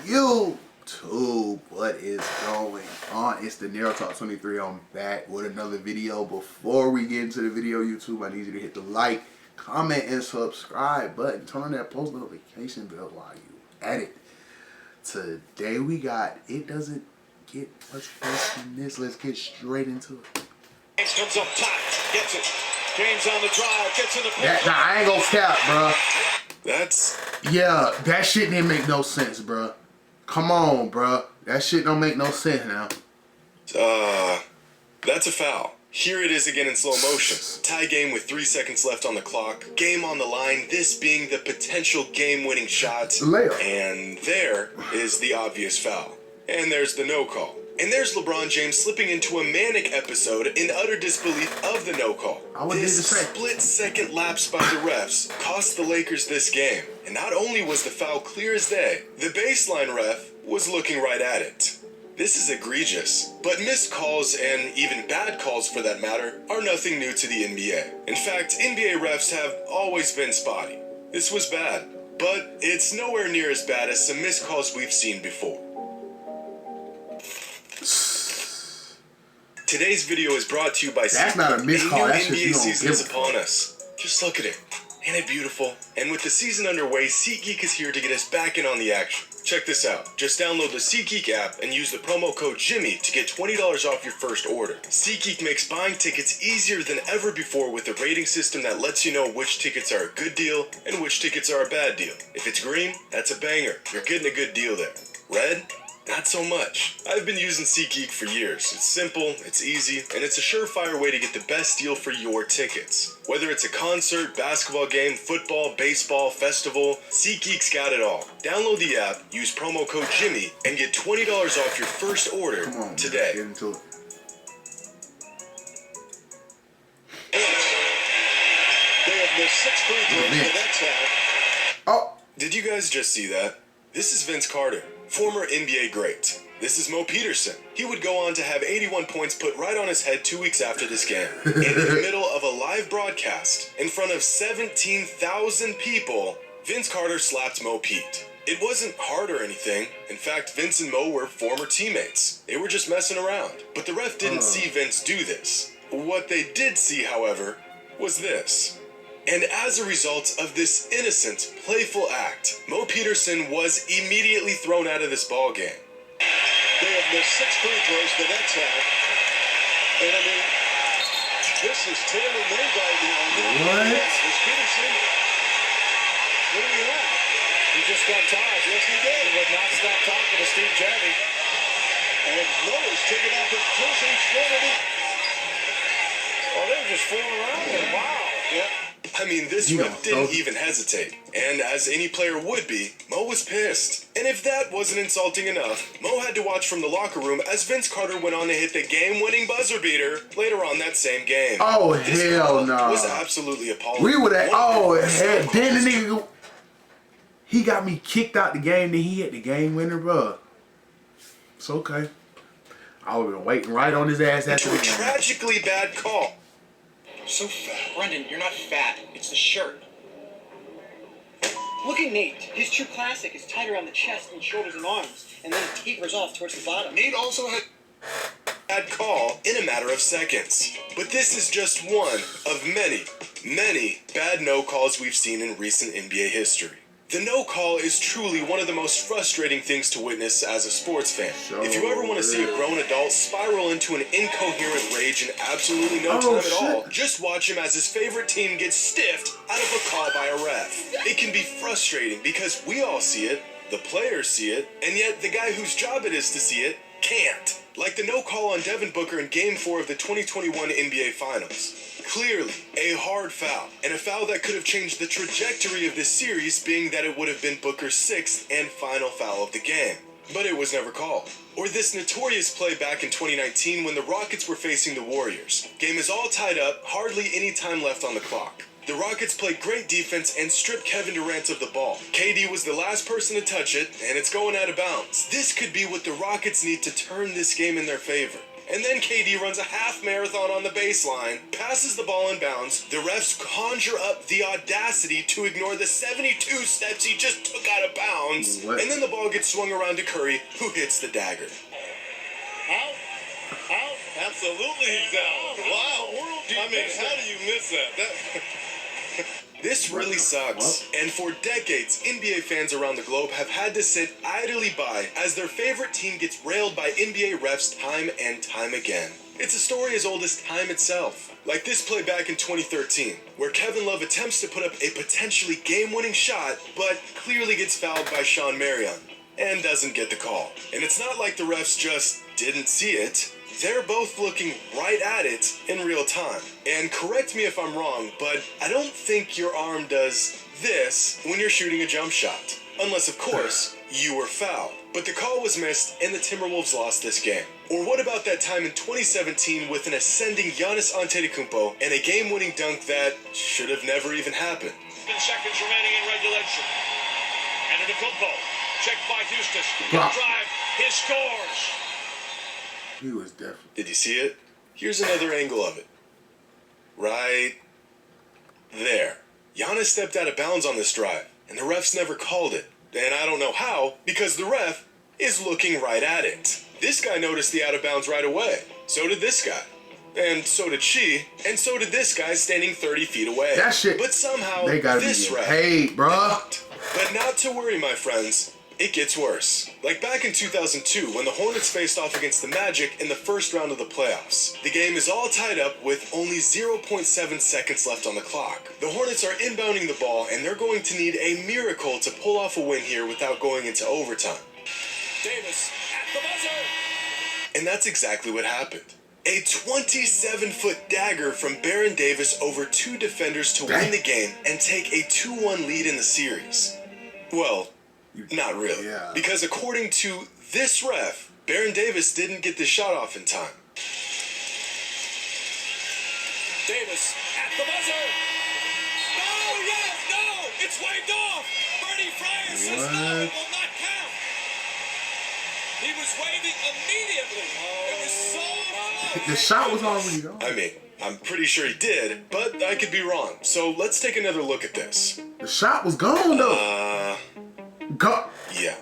YouTube, what is going on? It's the Nero Talk 23. I'm back with another video. Before we get into the video, YouTube, I need you to hit the like, comment, and subscribe button. Turn on that post notification bell while you at it. Today we got, it doesn't get much worse than this. Let's get straight into it. James comes up top, gets it. James on the drive, gets in the paint. Nah, I ain't gonna cap, bro. Yeah, that shit didn't make no sense, bro. Come on, bro. That shit don't make no sense now. that's a foul. Here it is again in slow motion. Tie game with 3 seconds left on the clock. Game on the line, this being the potential game-winning shot. The layup. And there is the obvious foul. And there's the no call. And there's LeBron James slipping into a manic episode in utter disbelief of the no call. This split-second lapse by the refs cost the Lakers this game. And not only was the foul clear as day, the baseline ref was looking right at it. This is egregious, but missed calls, and even bad calls for that matter, are nothing new to the NBA. In fact, NBA refs have always been spotty. This was bad, but it's nowhere near as bad as some missed calls we've seen before. Today's video is brought to you by That's not a missed call. That's just NBA you don't season give is a upon us. Just look at it. Ain't it beautiful? And with the season underway, SeatGeek is here to get us back in on the action. Check this out. Just download the SeatGeek app and use the promo code Jimmy to get $20 off your first order. SeatGeek makes buying tickets easier than ever before with a rating system that lets you know which tickets are a good deal and which tickets are a bad deal. If it's green, that's a banger. You're getting a good deal there. Red? Not so much. I've been using SeatGeek for years. It's simple, it's easy, and it's a surefire way to get the best deal for your tickets. Whether it's a concert, basketball game, football, baseball, festival, SeatGeek's got it all. Download the app, use promo code Jimmy, and get $20 off your first order today. Get into it. They have missed 6 free throws for that time. Oh, Did you guys just see that? This is Vince Carter, former NBA great. This is Mo Peterson. He would go on to have 81 points put right on his head 2 weeks after this game. In the middle of a live broadcast, in front of 17,000 people, Vince Carter slapped Mo Pete. It wasn't hard or anything. In fact, Vince and Mo were former teammates. They were just messing around. But the ref didn't see Vince do this. What they did see, however, was this. And as a result of this innocent, playful act, Mo Peterson was immediately thrown out of this ball game. They have missed 6 free throws to that time. And I mean, this is tailor-made right now. What? Is Peterson, what do we have? He just got tired. Yes, he did. He would not stop talking to Steve Jarvie. And Mo is taking off his jersey, throwing it. Oh, they were just fooling around here. Wow. Yep. I mean, this ref didn't even hesitate. And as any player would be, Mo was pissed. And if that wasn't insulting enough, Mo had to watch from the locker room as Vince Carter went on to hit the game-winning buzzer beater later on that same game. Oh, this hell no. was absolutely appalling. We would have, hell, then the nigga, he got me kicked out the game, then he hit the game winner, bro. It's okay. I would have been waiting right on his ass after the a game. tragically bad call. So fat. Brendan, you're not fat. It's the shirt. Look at Nate. His true classic is tight around the chest and shoulders and arms, and then it tapers off towards the bottom. Nate also had bad call in a matter of seconds. But this is just one of many, many bad no calls we've seen in recent NBA history. The no call is truly one of the most frustrating things to witness as a sports fan. If you ever want to see a grown adult spiral into an incoherent rage in absolutely no time at all, just watch him as his favorite team gets stiffed out of a call by a ref. It can be frustrating because we all see it, the players see it, and yet the guy whose job it is to see it can't. Like the no call on Devin Booker in Game 4 of the 2021 NBA Finals. Clearly, a hard foul, and a foul that could have changed the trajectory of this series, being that it would have been Booker's 6th and final foul of the game. But it was never called. Or this notorious play back in 2019 when the Rockets were facing the Warriors. Game is all tied up, hardly any time left on the clock. The Rockets played great defense and stripped Kevin Durant of the ball. KD was the last person to touch it, and it's going out of bounds. This could be what the Rockets need to turn this game in their favor. and then KD runs a half marathon on the baseline, passes the ball in bounds. The refs conjure up the audacity to ignore the 72 steps he just took out of bounds, What? and then the ball gets swung around to Curry, who hits the dagger. Out. Absolutely, he's out. Wow. I mean, how do you miss that? This really sucks, and for decades, NBA fans around the globe have had to sit idly by as their favorite team gets railed by NBA refs time and time again. It's a story as old as time itself. Like this play back in 2013, where Kevin Love attempts to put up a potentially game-winning shot, but clearly gets fouled by Sean Marion, and doesn't get the call. And it's not like the refs just didn't see it. They're both looking right at it in real time. And correct me if I'm wrong, but I don't think your arm does this when you're shooting a jump shot. Unless, of course, you were fouled. But the call was missed and the Timberwolves lost this game. Or what about that time in 2017 with an ascending Giannis Antetokounmpo and a game-winning dunk that should have never even happened? 10 seconds remaining in regulation. Antetokounmpo, checked by Houston. Block. Drive, his scores. He was definitely. Did you see it? Here's another angle of it. Right there. Giannis stepped out of bounds on this drive, and the refs never called it. And I don't know how, because the ref is looking right at it. This guy noticed the out of bounds right away. So did this guy. And so did she. And so did this guy standing 30 feet away. That shit. But somehow, They gotta this be ref getting paid, bruh. But not to worry, my friends. It gets worse. Like back in 2002, when the Hornets faced off against the Magic in the first round of the playoffs. The game is all tied up with only 0.7 seconds left on the clock. The Hornets are inbounding the ball, and they're going to need a miracle to pull off a win here without going into overtime. Davis at the buzzer. And that's exactly what happened. A 27-foot dagger from Baron Davis over two defenders to win the game and take a 2-1 lead in the series. Well, not really. Yeah. Because according to this ref, Baron Davis didn't get the shot off in time. Davis at the buzzer. No, yes, no, it's waved off. Bernie Fryer says no, it will not count. He was waving immediately. It was so close. The shot was already gone. I mean, I'm pretty sure he did, but I could be wrong. So let's take another look at this. The shot was gone though. Go. Yeah.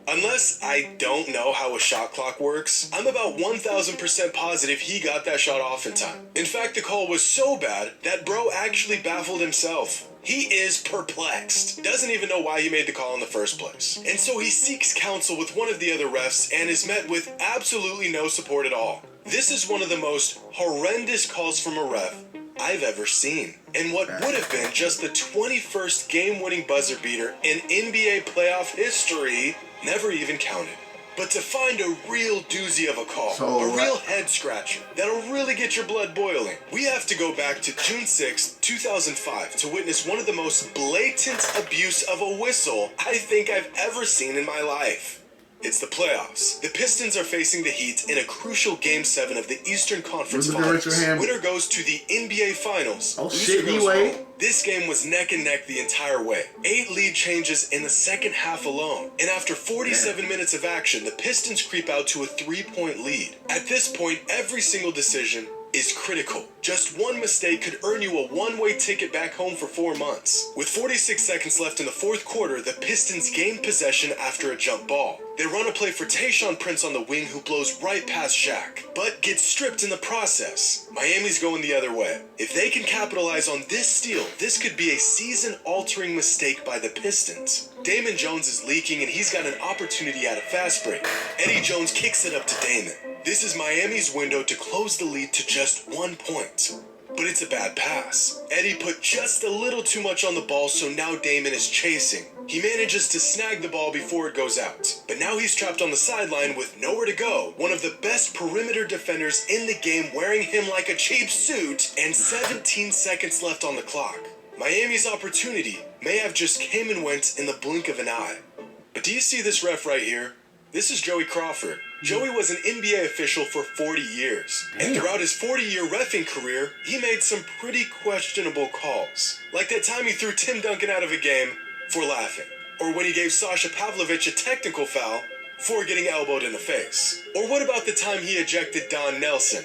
Unless I don't know how a shot clock works, I'm about 1000% positive he got that shot off in time. In fact, the call was so bad that bro actually baffled himself. He is perplexed. Doesn't even know why he made the call in the first place. And so he seeks counsel with one of the other refs and is met with absolutely no support at all. This is one of the most horrendous calls from a ref I've ever seen. And what would have been just the 21st game-winning buzzer beater in NBA playoff history never even counted. But to find a real doozy of a call, a real head-scratcher, that'll really get your blood boiling, we have to go back to June 6, 2005 to witness one of the most blatant abuse of a whistle I think I've ever seen in my life. It's the playoffs. The Pistons are facing the Heat in a crucial Game 7 of the Eastern Conference Finals. Winner goes to the NBA Finals. Oh Loser shit, goes anyway. home. This game was neck and neck the entire way. 8 lead changes in the second half alone. And after 47 minutes of action, the Pistons creep out to a 3-point lead. At this point, every single decision is critical. Just one mistake could earn you a one-way ticket back home for 4 months. With 46 seconds left in the fourth quarter, the Pistons gain possession after a jump ball. They run a play for Tayshaun Prince on the wing, who blows right past Shaq, but gets stripped in the process. Miami's going the other way. If they can capitalize on this steal, this could be a season-altering mistake by the Pistons. Damon Jones is leaking, and he's got an opportunity at a fast break. Eddie Jones kicks it up to Damon. This is Miami's window to close the lead to just 1 point. But it's a bad pass. Eddie put just a little too much on the ball, so now Damon is chasing. He manages to snag the ball before it goes out. But now he's trapped on the sideline with nowhere to go. One of the best perimeter defenders in the game wearing him like a cheap suit, and 17 seconds left on the clock. Miami's opportunity may have just came and went in the blink of an eye. But do you see this ref right here? This is Joey Crawford. Joey was an NBA official for 40 years. And throughout his 40-year reffing career, he made some pretty questionable calls. Like that time he threw Tim Duncan out of a game for laughing. Or when he gave Sasha Pavlovich a technical foul for getting elbowed in the face? Or what about the time he ejected Don Nelson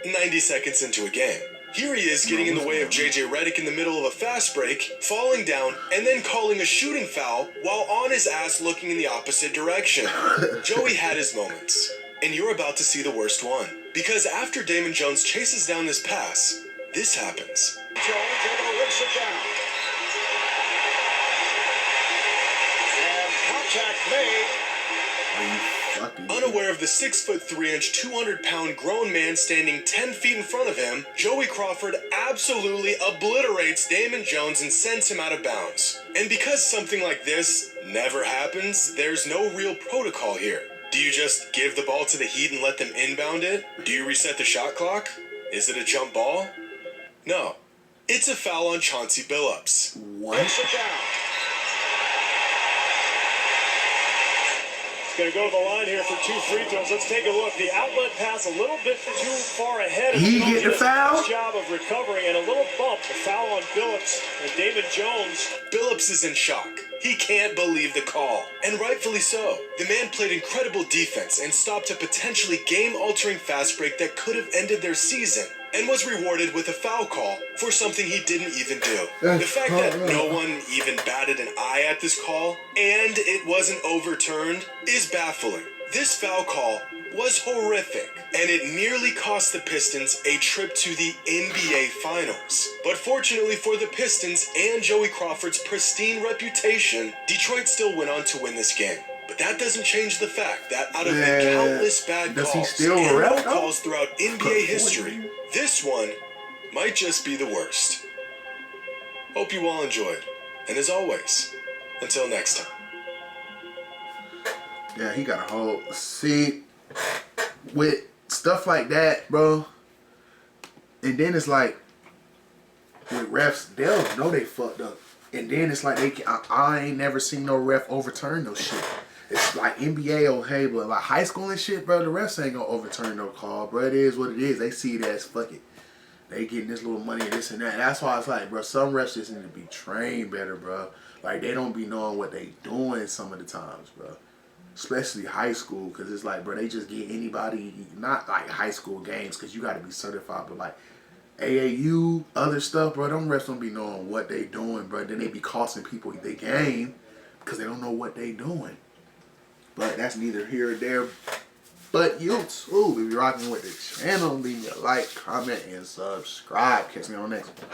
90 seconds into a game? Here he is getting in the way of JJ Redick in the middle of a fast break, falling down, and then calling a shooting foul while on his ass looking in the opposite direction. Joey had his moments, and you're about to see the worst one. Because after Damon Jones chases down this pass, this happens. Jones able to rinse it down. And contact made. Are you fucking Unaware of the 6'3", 200-pound grown man standing 10 feet in front of him, Joey Crawford absolutely obliterates Damon Jones and sends him out of bounds. And because something like this never happens, there's no real protocol here. Do you just give the ball to the Heat and let them inbound it? Do you reset the shot clock? Is it a jump ball? No. It's a foul on Chauncey Billups. What? Rinse it down. Going to go to the line here for 2 free throws. Let's take a look. The outlet pass a little bit too far ahead. He get the foul? Nice job of recovering and a little bump. The foul on Billups and Damon Jones. Billups is in shock. He can't believe the call, and rightfully so. The man played incredible defense and stopped a potentially game-altering fast break that could have ended their season, and was rewarded with a foul call for something he didn't even do. The fact that no one even batted an eye at this call, and it wasn't overturned, is baffling. This foul call was horrific, and it nearly cost the Pistons a trip to the NBA Finals. But fortunately for the Pistons and Joey Crawford's pristine reputation, Detroit still went on to win this game. But that doesn't change the fact that out of the countless bad does he calls still and ref, no though? calls throughout NBA history, this one might just be the worst. Hope you all enjoyed, and as always, until next time. Yeah, he got a whole... See, with stuff like that, bro, and then it's like, with refs, they'll know they fucked up. And then it's like, I ain't never seen no ref overturn no shit. It's like NBA, okay, but like high school and shit, bro, the refs ain't gonna overturn no call, bro. It is what it is. They see it as, fuck it, they getting this little money and this and that. That's why it's like, bro, some refs just need to be trained better, bro. Like, they don't be knowing what they doing some of the times, bro. Especially high school, because it's like, bro, they just get anybody, not like high school games, because you got to be certified, but like AAU, other stuff, bro, them refs don't be knowing what they doing, bro. Then they be costing people the game because they don't know what they doing. But that's neither here or there. But you too, if you're rocking with the channel, leave me a like, comment, and subscribe. Catch me on the next one.